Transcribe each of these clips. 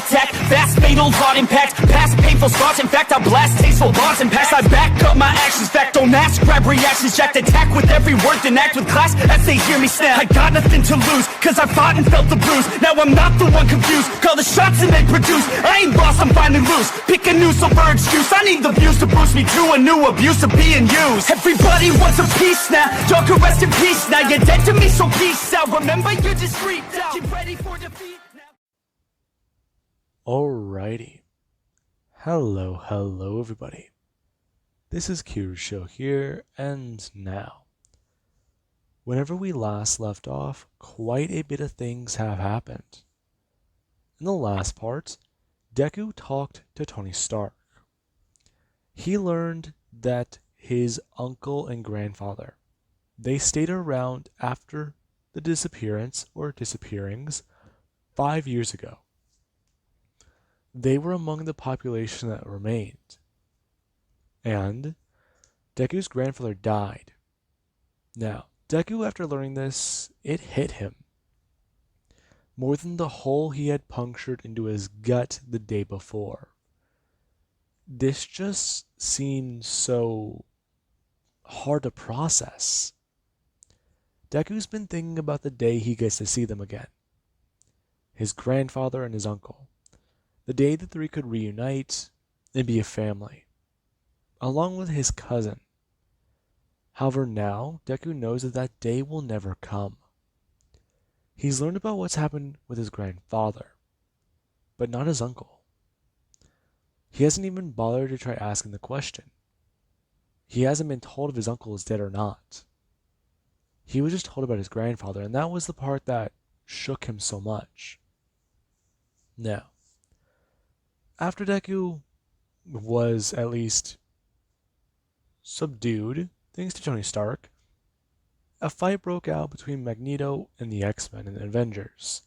attack, fast, fatal, thought impact, past painful scars. In fact, I blast tasteful bars and pass. I back up my actions, fact, don't ask, grab reactions, jacked, attack with every word, then act with class as they hear me snap. I got nothing to lose, cause I fought and felt the bruise. Now I'm not the one confused, call the shots and they produce. I ain't lost, I'm finally loose, pick a new silver excuse. I need the views to boost me to a new abuse of being used. Everybody wants a piece now, y'all can rest in peace now. You're dead to me, so peace out. Remember, you're just freaked out. Get ready for defeat now. Alrighty. Hello everybody. This is Kira's show here, and now. Whenever we last left off, quite a bit of things have happened. In the last part, Deku talked to Tony Stark. He learned that his uncle and grandfather, they stayed around after the disappearance or disappearings 5 years ago. They were among the population that remained. And Deku's grandfather died. Now, Deku, after learning this, it hit him. More than the hole he had punctured into his gut the day before. This just seemed so hard to process. Deku's been thinking about the day he gets to see them again. His grandfather and his uncle. The day the three could reunite and be a family, along with his cousin. However, now Deku knows that that day will never come. He's learned about what's happened with his grandfather, but not his uncle. He hasn't even bothered to try asking the question. He hasn't been told if his uncle is dead or not. He was just told about his grandfather, and that was the part that shook him so much. Now, after Deku was at least subdued, thanks to Tony Stark, a fight broke out between Magneto and the X-Men and the Avengers.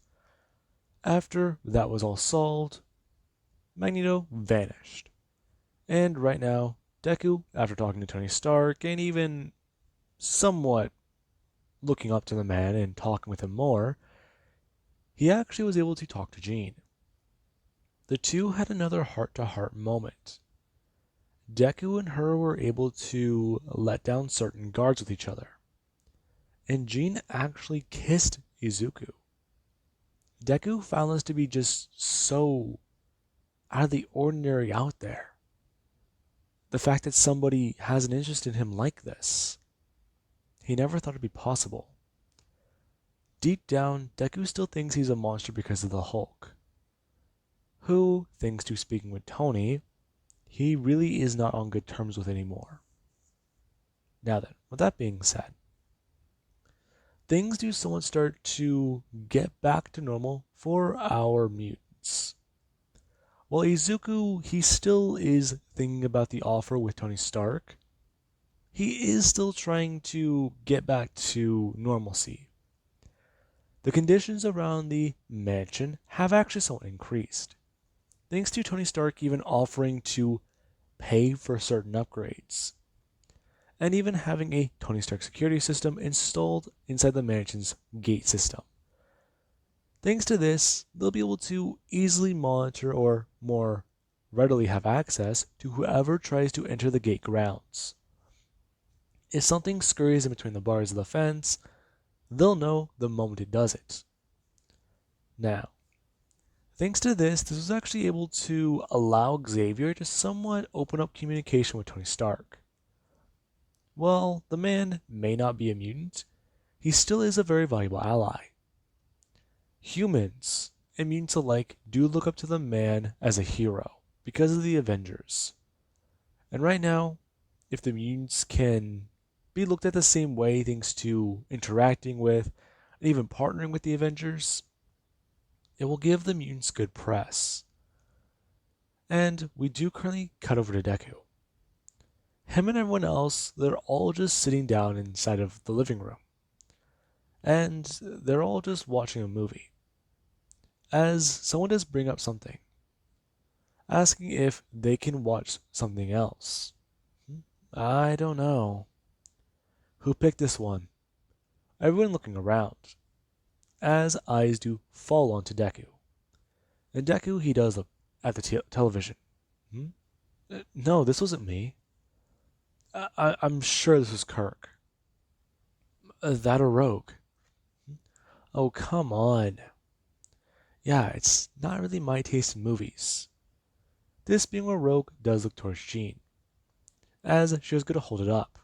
After that was all solved, Magneto vanished. And right now, Deku, after talking to Tony Stark and even somewhat looking up to the man and talking with him more, he actually was able to talk to Jean. The two had another heart-to-heart moment. Deku and her were able to let down certain guards with each other. And Jean actually kissed Izuku. Deku found this to be just so out of the ordinary out there. The fact that somebody has an interest in him like this. He never thought it'd be possible. Deep down, Deku still thinks he's a monster because of the Hulk, who, thanks to speaking with Tony, he really is not on good terms with anymore. Now then, with that being said, things do somewhat start to get back to normal for our mutants. While Izuku, he still is thinking about the offer with Tony Stark, he is still trying to get back to normalcy. The conditions around the mansion have actually somewhat increased, thanks to Tony Stark even offering to pay for certain upgrades, and even having a Tony Stark security system installed inside the mansion's gate system. Thanks to this, they'll be able to easily monitor or more readily have access to whoever tries to enter the gate grounds. If something scurries in between the bars of the fence, they'll know the moment it does it. Now, thanks to this was actually able to allow Xavier to somewhat open up communication with Tony Stark. While the man may not be a mutant, he still is a very valuable ally. Humans and mutants alike do look up to the man as a hero because of the Avengers. And right now, if the mutants can be looked at the same way thanks to interacting with and even partnering with the Avengers, it will give the mutants good press. And we do currently cut over to Deku. Him and everyone else, they're all just sitting down inside of the living room. And they're all just watching a movie. As someone does bring up something, asking if they can watch something else. I don't know. Who picked this one? Everyone looking around, as eyes do fall onto Deku. And Deku, he does look at the television. Hmm? No, this wasn't me. I'm sure this was Kirk. That a Rogue. Oh, come on. Yeah, it's not really my taste in movies. This being where Rogue does look towards Jean, as she was going to hold it up,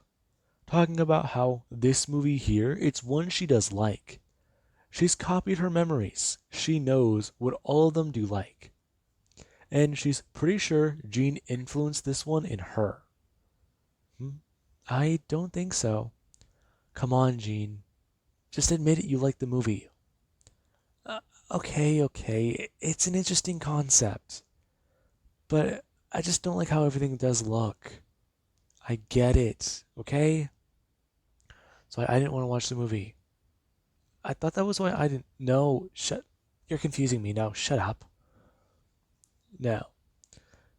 talking about how this movie here, it's one she does like. She's copied her memories. She knows what all of them do like. And she's pretty sure Jean influenced this one in her. Hmm? I don't think so. Come on, Jean. Just admit it, you like the movie. Uh, okay. It's an interesting concept. But I just don't like how everything does look. I get it, okay? So I didn't want to watch the movie. I thought that was why I didn't. No, shut. You're confusing me now. Shut up. Now,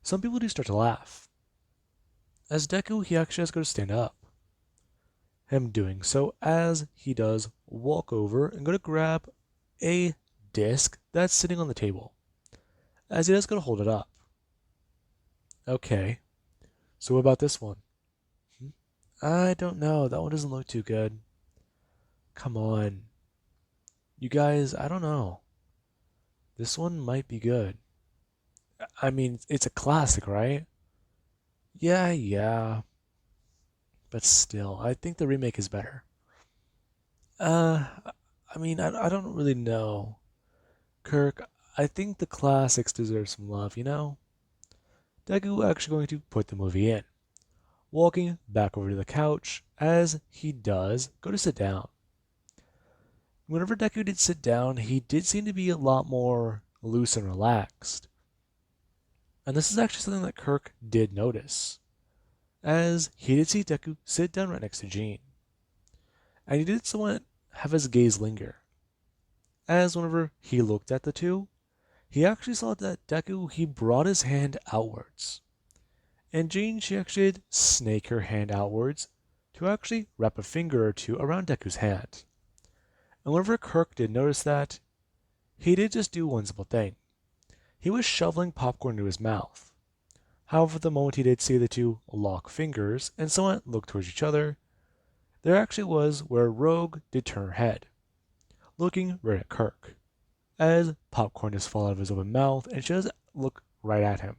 some people do start to laugh. As Deku, he actually has to go to stand up. Him doing so as he does walk over and go to grab a disc that's sitting on the table. As he does go to hold it up. Okay, so what about this one? I don't know. That one doesn't look too good. Come on. You guys, I don't know. This one might be good. I mean, it's a classic, right? Yeah. But still, I think the remake is better. Uh, I mean, I don't really know. Kirk, I think the classics deserve some love, you know? Deku actually going to put the movie in, walking back over to the couch as he does go to sit down. Whenever Deku did sit down, he did seem to be a lot more loose and relaxed. And this is actually something that Kirk did notice, as he did see Deku sit down right next to Jean. And he did somewhat have his gaze linger, as whenever he looked at the two, he actually saw that Deku, he brought his hand outwards. And Jean, she actually did snake her hand outwards to actually wrap a finger or two around Deku's hand. And whenever Kirk did notice that, he did just do one simple thing. He was shoveling popcorn into his mouth. However, the moment he did see the two lock fingers and somewhat look towards each other, there actually was where Rogue did turn her head, looking right at Kirk, as popcorn just fall out of his open mouth and she does look right at him.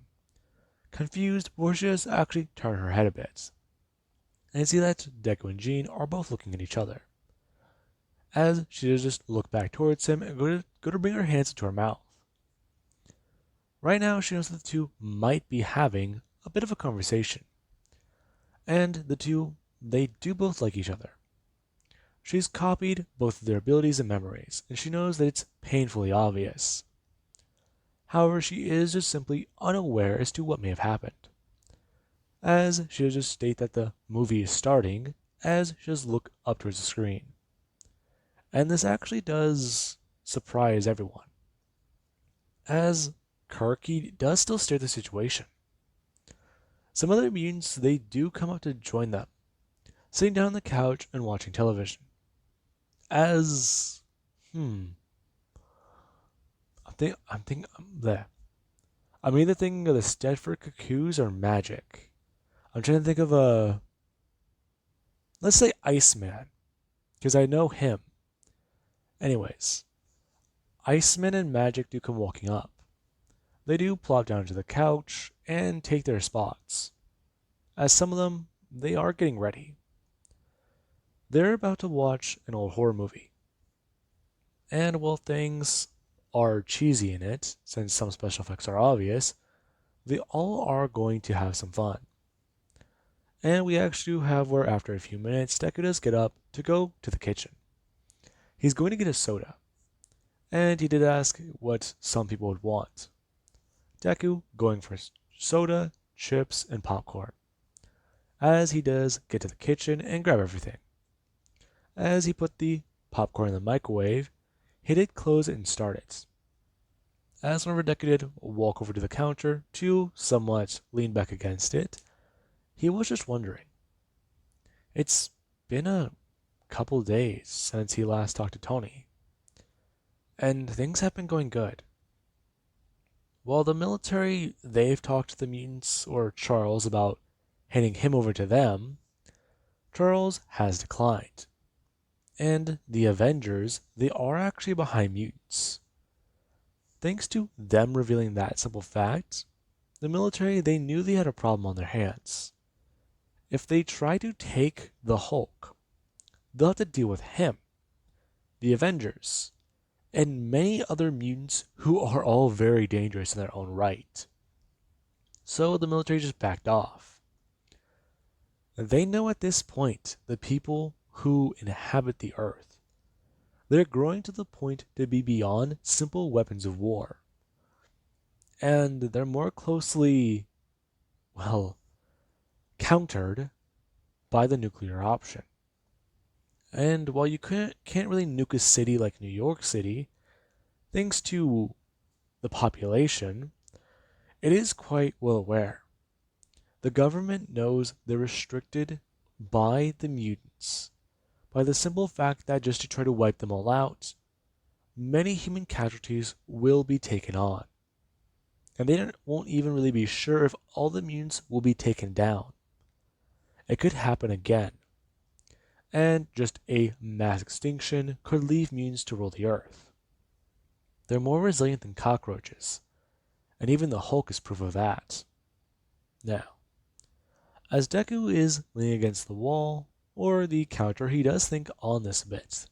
Confused, but she does actually turn her head a bit. And you see that Deku and Jean are both looking at each other, as she does just look back towards him and go to bring her hands into her mouth. Right now, she knows that the two might be having a bit of a conversation. And the two, they do both like each other. She's copied both of their abilities and memories, and she knows that it's painfully obvious. However, she is just simply unaware as to what may have happened. As she does just state that the movie is starting, as she does look up towards the screen. And this actually does surprise everyone, as Karki does still stare at the situation. Some other mutants, they do come up to join them, sitting down on the couch and watching television. As, there. I'm either thinking of the Stedford Cuckoos or Magic. I'm trying to think of let's say Iceman, because I know him. Anyways, Iceman and Magic do come walking up. They do plop down to the couch and take their spots. As some of them, they are getting ready. They're about to watch an old horror movie. And while things are cheesy in it, since some special effects are obvious, they all are going to have some fun. And we actually have where after a few minutes, Deku does get up to go to the kitchen. He's going to get a soda. And he did ask what some people would want. Deku going for soda, chips, and popcorn. As he does get to the kitchen and grab everything. As he put the popcorn in the microwave, he did close it and start it. As whenever Deku did walk over to the counter to somewhat lean back against it, he was just wondering. It's been a couple days since he last talked to Tony, and things have been going good. While the military, they've talked to the mutants or Charles about handing him over to them, Charles has declined. And the Avengers, they are actually behind mutants. Thanks to them revealing that simple fact, the military, they knew they had a problem on their hands. If they try to take the Hulk, they'll have to deal with him, the Avengers, and many other mutants who are all very dangerous in their own right. So the military just backed off. They know at this point the people who inhabit the earth. They're growing to the point to be beyond simple weapons of war. And they're more closely, well, countered by the nuclear option. And while you can't really nuke a city like New York City, thanks to the population, it is quite well aware. The government knows they're restricted by the mutants, by the simple fact that just to try to wipe them all out, many human casualties will be taken on. And they won't even really be sure if all the mutants will be taken down. It could happen again. And just a mass extinction could leave mutants to rule the earth. They're more resilient than cockroaches, and even the Hulk is proof of that. Now, as Deku is leaning against the wall, or the counter, he does think on this a bit.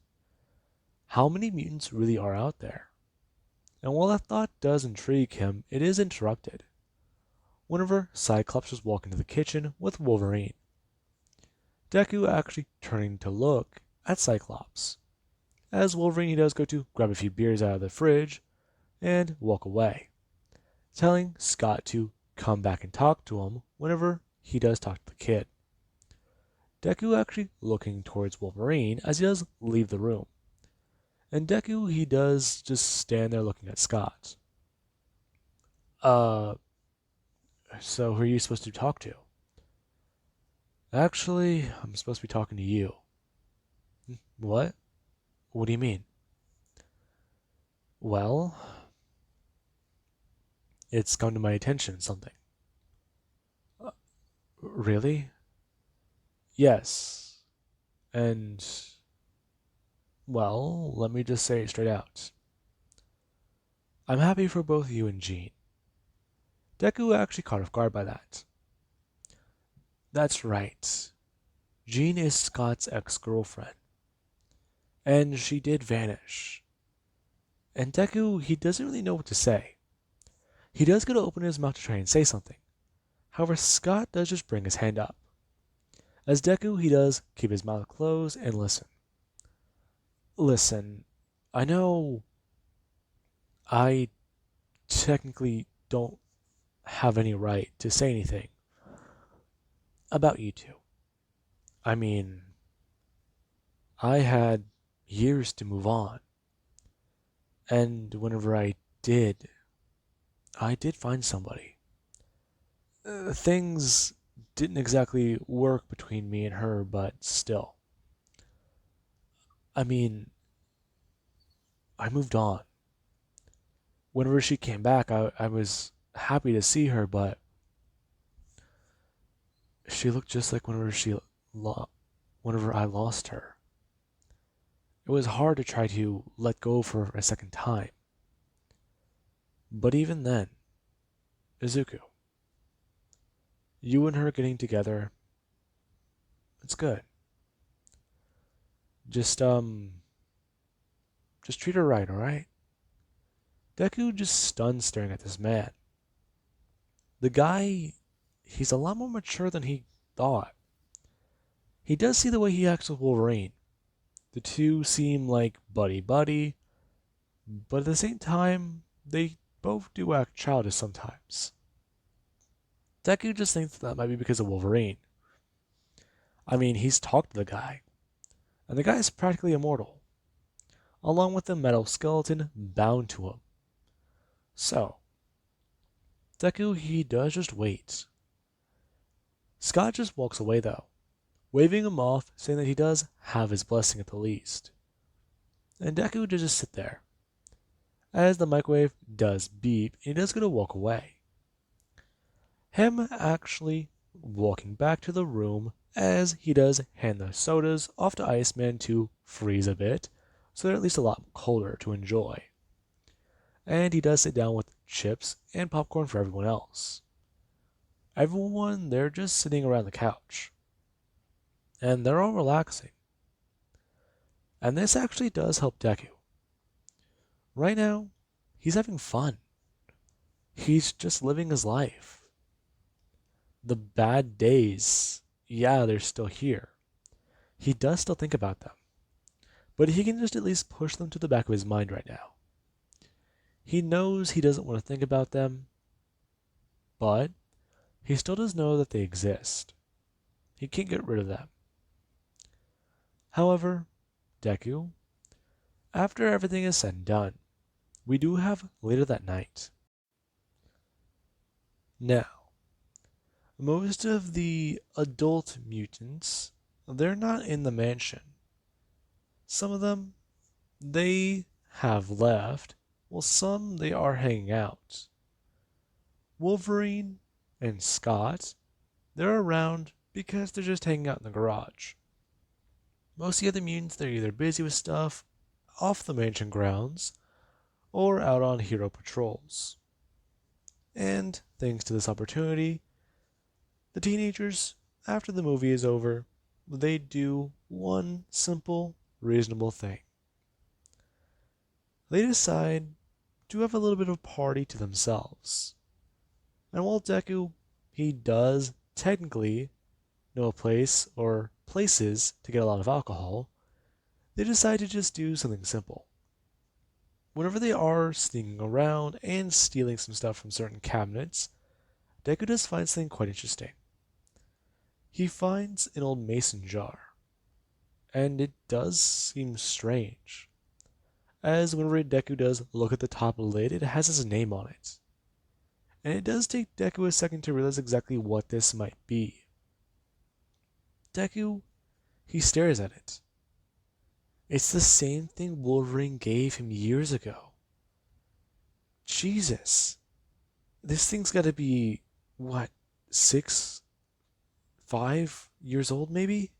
How many mutants really are out there? And while that thought does intrigue him, it is interrupted. Whenever Cyclops was walking to the kitchen with Wolverine, Deku actually turning to look at Cyclops. As Wolverine, he does go to grab a few beers out of the fridge and walk away, telling Scott to come back and talk to him whenever he does talk to the kid. Deku actually looking towards Wolverine as he does leave the room. And Deku, he does just stand there looking at Scott. So who are you supposed to talk to? Actually, I'm supposed to be talking to you. What? What do you mean? Well, it's come to my attention something. Really? Yes. And, well, let me just say it straight out. I'm happy for both you and Jean. Deku actually caught off guard by that. That's right. Jean is Scott's ex-girlfriend. And she did vanish. And Deku, he doesn't really know what to say. He does go to open his mouth to try and say something. However, Scott does just bring his hand up. As Deku, he does keep his mouth closed and listen. Listen, I know I technically don't have any right to say anything about you two. I mean, I had years to move on. And whenever I did find somebody. Things didn't exactly work between me and her, but still. I mean, I moved on. Whenever she came back, I was happy to see her, but she looked just like whenever I lost her. It was hard to try to let go of her a second time. But even then, Izuku, you and her getting together, it's good. Just treat her right, alright? Deku just stunned staring at this man. The guy, he's a lot more mature than he thought. He does see the way he acts with Wolverine. The two seem like buddy-buddy, but at the same time, they both do act childish sometimes. Deku just thinks that might be because of Wolverine. I mean, he's talked to the guy, and the guy is practically immortal, along with the metal skeleton bound to him. So, Deku, he does just wait. Scott just walks away though, waving him off, saying that he does have his blessing at the least. And Deku does just sit there. as the microwave does beep and he does go to walk away. Him actually walking back to the room as he does hand the sodas off to Iceman to freeze a bit, so they're at least a lot colder to enjoy. And he does sit down with chips and popcorn for everyone else. Everyone, they're just sitting around the couch. And they're all relaxing. And this actually does help Deku. Right now, he's having fun. He's just living his life. The bad days, yeah, they're still here. He does still think about them. But he can just at least push them to the back of his mind right now. He knows he doesn't want to think about them, but he still does know that they exist. He can't get rid of them. However, Deku, after everything is said and done, we do have later that night. Now, most of the adult mutants, they're not in the mansion. Some of them, they have left, while some they are hanging out. Wolverine and Scott, they're around because they're just hanging out in the garage. Most of the other mutants, they're either busy with stuff off the mansion grounds or out on hero patrols. And thanks to this opportunity, the teenagers, after the movie is over, they do one simple, reasonable thing. They decide to have a little bit of a party to themselves. And while Deku, he does technically know a place or places to get a lot of alcohol, they decide to just do something simple. Whenever they are sneaking around and stealing some stuff from certain cabinets, Deku does find something quite interesting. He finds an old mason jar, and it does seem strange, as whenever Deku does look at the top lid, it has his name on it. And it does take Deku a second to realize exactly what this might be. Deku, he stares at it. It's the same thing Wolverine gave him years ago. Jesus. This thing's gotta be, what, 5 years old maybe?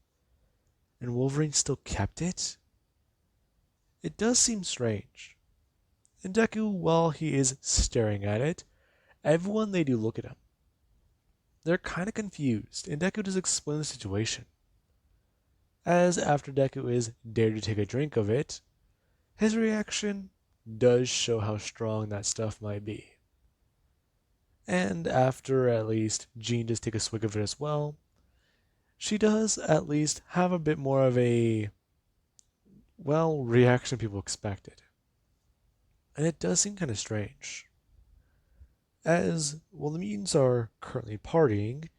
And Wolverine still kept it? It does seem strange. And Deku, while he is staring at it, everyone they do look at him. They're kinda confused, and Deku does explain the situation. As after Deku is dared to take a drink of it, his reaction does show how strong that stuff might be. And after at least Jean does take a swig of it as well, she does at least have a bit more of a, well, reaction people expected. And it does seem kind of strange. As, while the mutants are currently partying,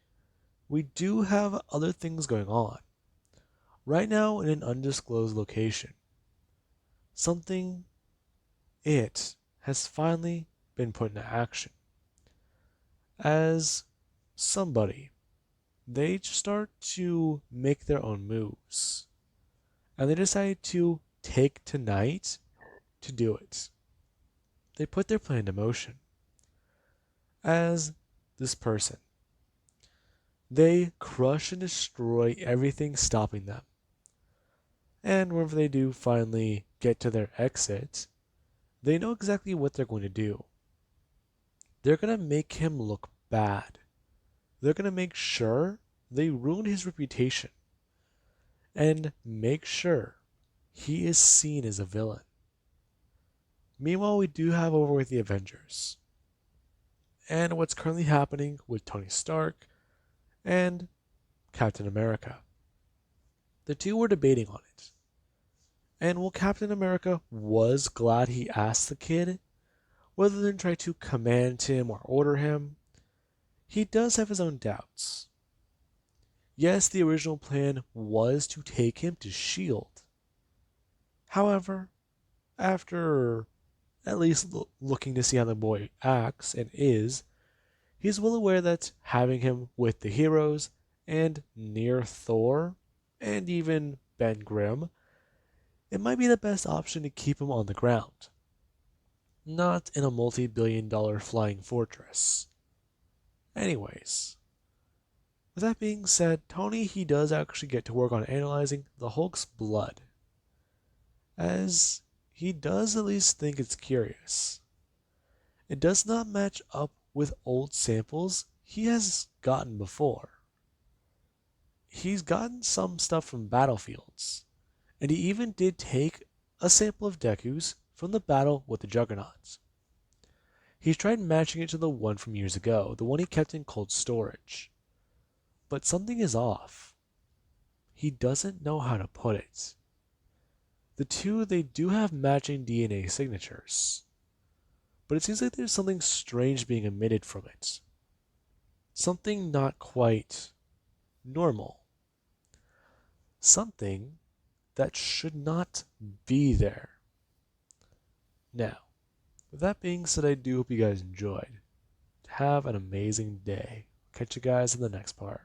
we do have other things going on. Right now in an undisclosed location. It has finally been put into action. As somebody, they start to make their own moves. And they decide to take tonight to do it. They put their plan into motion. As this person, they crush and destroy everything stopping them. And whenever they do finally get to their exit, they know exactly what they're going to do. They're going to make him look bad. They're going to make sure they ruin his reputation. And make sure he is seen as a villain. Meanwhile, we do have over with the Avengers. And what's currently happening with Tony Stark and Captain America. The two were debating on it. And while Captain America was glad he asked the kid, rather than try to command him or order him, he does have his own doubts. Yes, the original plan was to take him to S.H.I.E.L.D. However, after at least looking to see how the boy acts and is, he's well aware that having him with the heroes and near Thor and even Ben Grimm, it might be the best option to keep him on the ground. not in a multi-billion-dollar flying fortress. Anyways, with that being said, Tony he does actually get to work on analyzing the Hulk's blood, as he does at least think it's curious. It does not match up with old samples he has gotten before. He's gotten some stuff from battlefields, and he even did take a sample of Deku's from the battle with the Juggernauts. He's tried matching it to the one from years ago, the one he kept in cold storage. But something is off. He doesn't know how to put it. The two, they do have matching DNA signatures, but it seems like there's something strange being emitted from it. Something not quite normal. Something that should not be there. Now, with that being said, I do hope you guys enjoyed. Have an amazing day. Catch you guys in the next part.